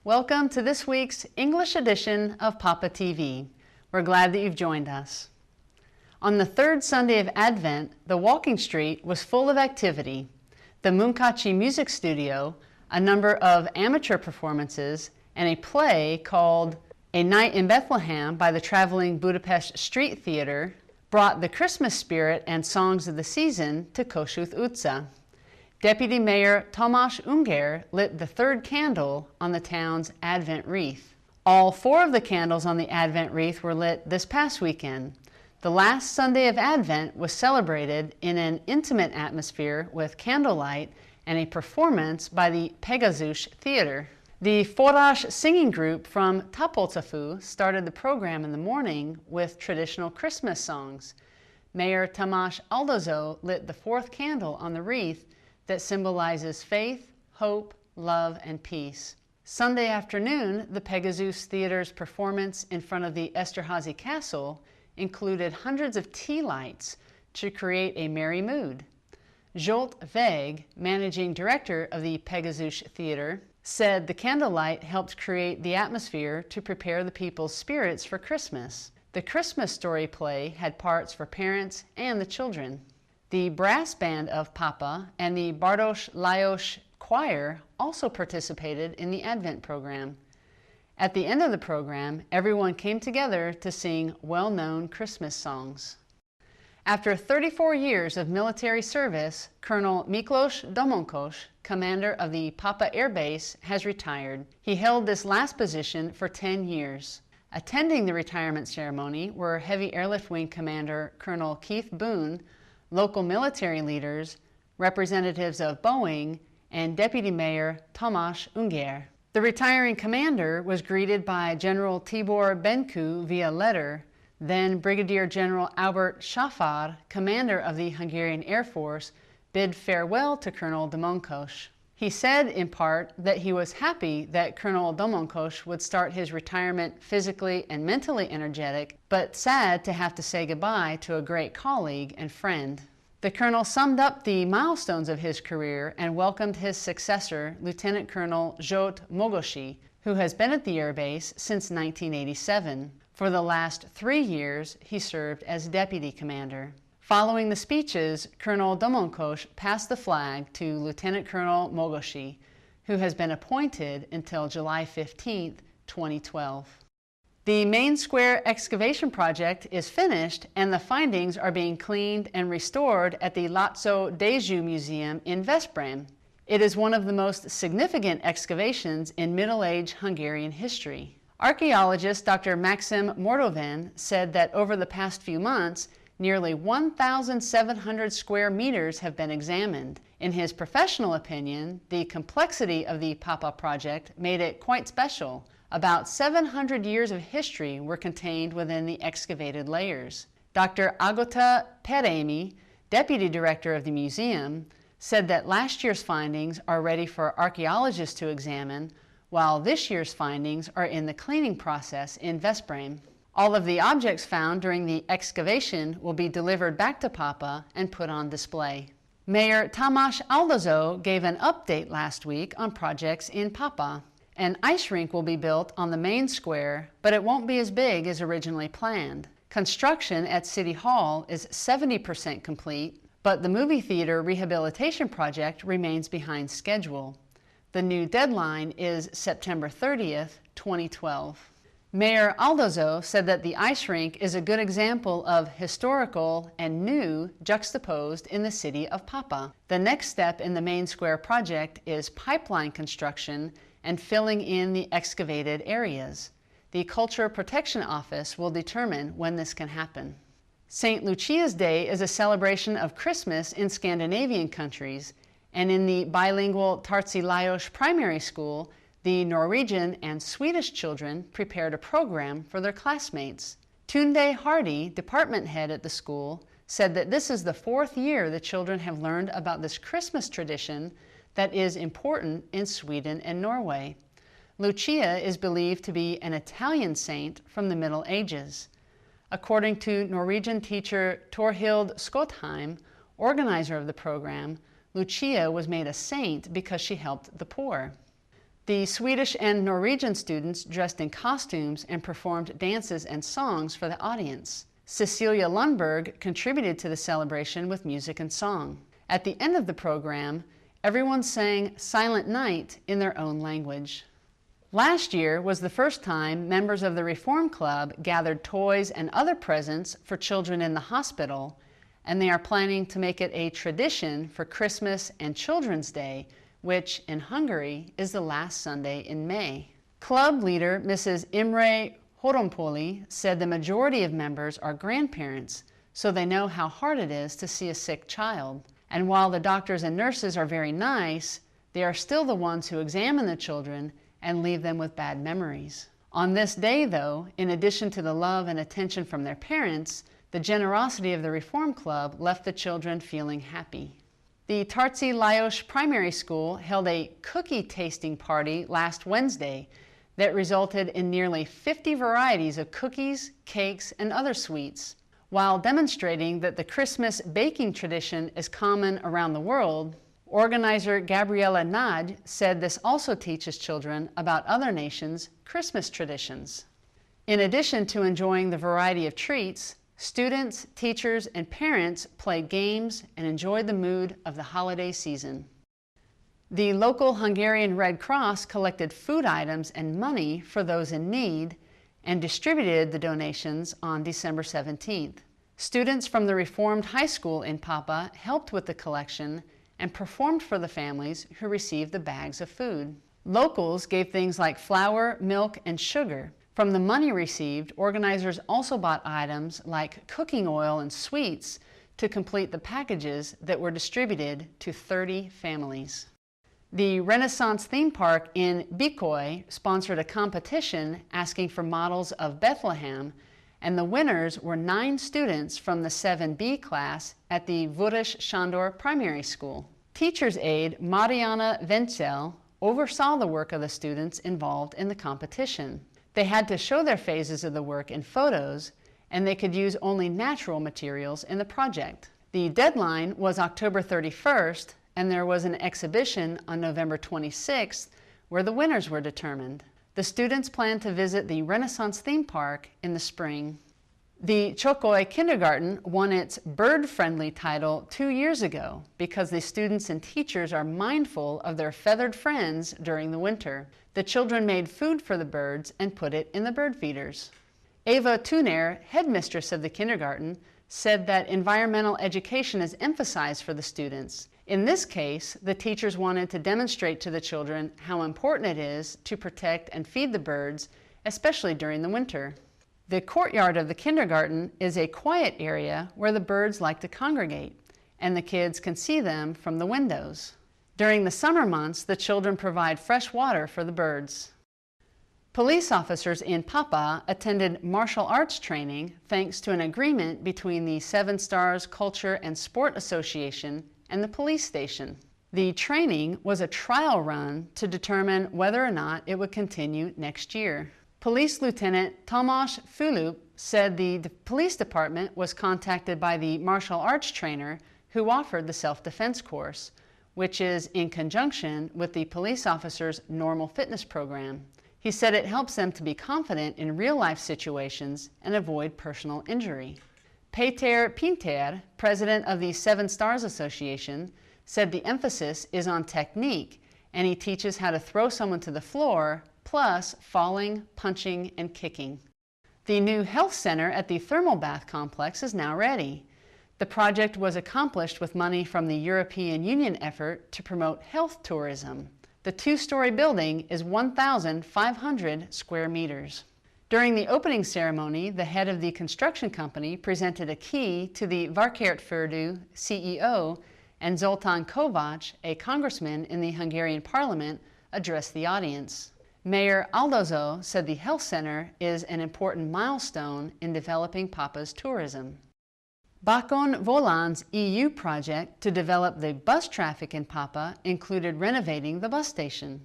Welcome to this week's English edition of Papa TV. We're glad that you've joined us. On the third Sunday of Advent, the walking street was full of activity. The Munkachi Music Studio, a number of amateur performances, and a play called A Night in Bethlehem by the traveling Budapest Street Theater brought the Christmas spirit and songs of the season to Kossuth utca. Deputy Mayor Tamás Unger lit the third candle on the town's Advent wreath. All four of the candles on the Advent wreath were lit this past weekend. The last Sunday of Advent was celebrated in an intimate atmosphere with candlelight and a performance by the Pegasus Theater. The Forrás singing group from Tapolcafu started the program in the morning with traditional Christmas songs. Mayor Tamás Áldozó lit the fourth candle on the wreath that symbolizes faith, hope, love, and peace. Sunday afternoon, the Pegasus Theater's performance in front of the Esterházy Castle included hundreds of tea lights to create a merry mood. Zsolt Vég, managing director of the Pegasus Theater, said the candlelight helped create the atmosphere to prepare the people's spirits for Christmas. The Christmas story play had parts for parents and the children. The brass band of Papa and the Bardos Lajos Choir also participated in the Advent program. At the end of the program, everyone came together to sing well-known Christmas songs. After 34 years of military service, Colonel Miklos Domonkos, commander of the Papa Air Base, has retired. He held this last position for 10 years. Attending the retirement ceremony were Heavy Airlift Wing Commander Colonel Keith Boone, local military leaders, representatives of Boeing, and Deputy Mayor Tamás Unger. The retiring commander was greeted by General Tibor Benku via letter. Then Brigadier General Albert Safar, commander of the Hungarian Air Force, bid farewell to Colonel Domonkos. He said, in part, that he was happy that Colonel Domonkos would start his retirement physically and mentally energetic, but sad to have to say goodbye to a great colleague and friend. The colonel summed up the milestones of his career and welcomed his successor, Lieutenant Colonel Zsolt Mogosi, who has been at the Air Base since 1987. For the last 3 years, he served as deputy commander. Following the speeches, Colonel Domonkos passed the flag to Lieutenant Colonel Mogosi, who has been appointed until July 15, 2012. The main square excavation project is finished and the findings are being cleaned and restored at the László Dejeu Museum in Veszprém. It is one of the most significant excavations in Middle-Age Hungarian history. Archaeologist Dr. Maxim Mordovan said that over the past few months, nearly 1,700 square meters have been examined. In his professional opinion, the complexity of the Papa project made it quite special. About 700 years of history were contained within the excavated layers. Dr. Agota Peremi, deputy director of the museum, said that last year's findings are ready for archaeologists to examine, while this year's findings are in the cleaning process in Veszprém. All of the objects found during the excavation will be delivered back to Papa and put on display. Mayor Tamás Áldozó gave an update last week on projects in Papa. An ice rink will be built on the main square, but it won't be as big as originally planned. Construction at City Hall is 70% complete, but the movie theater rehabilitation project remains behind schedule. The new deadline is September 30th, 2012. Mayor Áldozó said that the ice rink is a good example of historical and new juxtaposed in the city of Papa. The next step in the main square project is pipeline construction and filling in the excavated areas. The Culture Protection Office will determine when this can happen. St. Lucia's Day is a celebration of Christmas in Scandinavian countries, and in the bilingual Tartsi Lajos Primary School, the Norwegian and Swedish children prepared a program for their classmates. Tunde Hardy, department head at the school, said that this is the 4th year the children have learned about this Christmas tradition that is important in Sweden and Norway. Lucia is believed to be an Italian saint from the Middle Ages. According to Norwegian teacher Torhild Skotheim, organizer of the program, Lucia was made a saint because she helped the poor. The Swedish and Norwegian students dressed in costumes and performed dances and songs for the audience. Cecilia Lundberg contributed to the celebration with music and song. At the end of the program, everyone sang Silent Night in their own language. Last year was the first time members of the Reform Club gathered toys and other presents for children in the hospital, and they are planning to make it a tradition for Christmas and Children's Day, which in Hungary is the last Sunday in May. Club leader Mrs. Imre Horompoli said the majority of members are grandparents, so they know how hard it is to see a sick child. And while the doctors and nurses are very nice, they are still the ones who examine the children and leave them with bad memories. On this day, though, in addition to the love and attention from their parents, the generosity of the Reform Club left the children feeling happy. The Tartsi Lajos Primary School held a cookie tasting party last Wednesday that resulted in nearly 50 varieties of cookies, cakes, and other sweets. While demonstrating that the Christmas baking tradition is common around the world, organizer Gabriela Nagy said this also teaches children about other nations' Christmas traditions. In addition to enjoying the variety of treats, students, teachers, and parents played games and enjoyed the mood of the holiday season. The local Hungarian Red Cross collected food items and money for those in need and distributed the donations on December 17th. Students from the Reformed High School in Papa helped with the collection and performed for the families who received the bags of food. Locals gave things like flour, milk, and sugar. From the money received, organizers also bought items like cooking oil and sweets to complete the packages that were distributed to 30 families. The Renaissance theme park in Bikoy sponsored a competition asking for models of Bethlehem, and the winners were 9 students from the 7B class at the Vurish Shandor Primary School. Teacher's aide Mariana Vencel oversaw the work of the students involved in the competition. They had to show their phases of the work in photos, and they could use only natural materials in the project. The deadline was October 31st, and there was an exhibition on November 26th where the winners were determined. The students plan to visit the Renaissance theme park in the spring. The Chokoy Kindergarten won its bird-friendly title 2 years ago because the students and teachers are mindful of their feathered friends during the winter. The children made food for the birds and put it in the bird feeders. Eva Tuner, headmistress of the kindergarten, said that environmental education is emphasized for the students. In this case, the teachers wanted to demonstrate to the children how important it is to protect and feed the birds, especially during the winter. The courtyard of the kindergarten is a quiet area where the birds like to congregate, and the kids can see them from the windows. During the summer months, the children provide fresh water for the birds. Police officers in Papa attended martial arts training thanks to an agreement between the Seven Stars Culture and Sport Association and the police station. The training was a trial run to determine whether or not it would continue next year. Police Lieutenant Tomasz Fulup said the police department was contacted by the martial arts trainer who offered the self-defense course, which is in conjunction with the police officers' normal fitness program. He said it helps them to be confident in real-life situations and avoid personal injury. Peter Pinter, president of the Seven Stars Association, said the emphasis is on technique, and he teaches how to throw someone to the floor, plus falling, punching, and kicking. The new health center at the thermal bath complex is now ready. The project was accomplished with money from the European Union effort to promote health tourism. The 2-story building is 1,500 square meters. During the opening ceremony, the head of the construction company presented a key to the Vakértföldő CEO, and Zoltán Kovács, a congressman in the Hungarian parliament, addressed the audience. Mayor Aldozó said the health center is an important milestone in developing Papa's tourism. Bakon Volán's EU project to develop the bus traffic in Papa included renovating the bus station.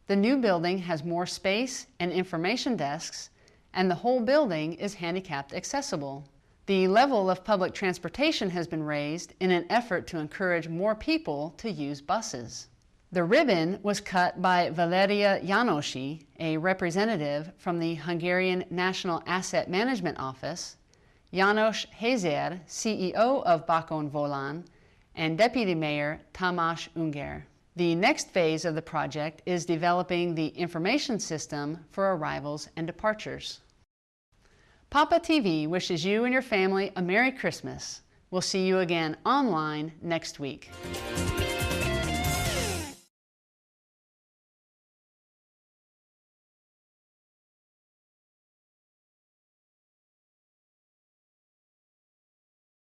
The new building has more space and information desks, and the whole building is handicapped accessible. The level of public transportation has been raised in an effort to encourage more people to use buses. The ribbon was cut by Valeria Jánosi, a representative from the Hungarian National Asset Management Office, János Hézer, CEO of Bakon Volán, and Deputy Mayor Tamás Unger. The next phase of the project is developing the information system for arrivals and departures. Papa TV wishes you and your family a Merry Christmas. We'll see you again online next week.